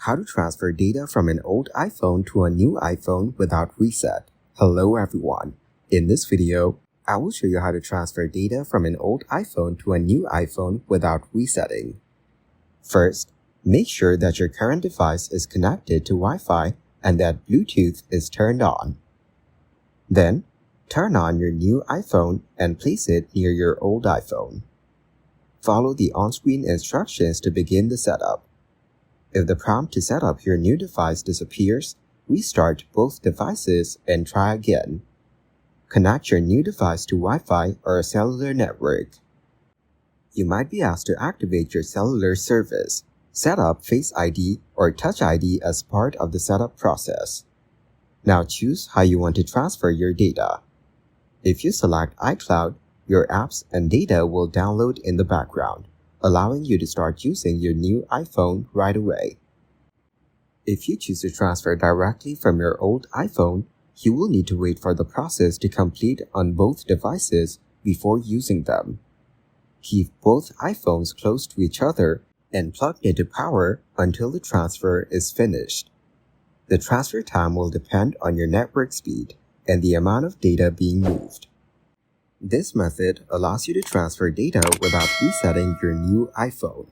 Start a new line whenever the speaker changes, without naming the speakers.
How to transfer data from an old iPhone to a new iPhone without reset. Hello everyone. In this video, I will show you how to transfer data from an old iPhone to a new iPhone without resetting. First, make sure that your current device is connected to Wi-Fi and that Bluetooth is turned on. Then, turn on your new iPhone and place it near your old iPhone. Follow the on-screen instructions to begin the setup. If the prompt to set up your new device disappears, restart both devices and try again. Connect your new device to Wi-Fi or a cellular network. You might be asked to activate your cellular service, set up Face ID or Touch ID as part of the setup process. Now choose how you want to transfer your data. If you select iCloud, your apps and data will download in the background, allowing you to start using your new iPhone right away. If you choose to transfer directly from your old iPhone, you will need to wait for the process to complete on both devices before using them. Keep both iPhones close to each other and plugged into power until the transfer is finished. The transfer time will depend on your network speed and the amount of data being moved. This method allows you to transfer data without resetting your new iPhone.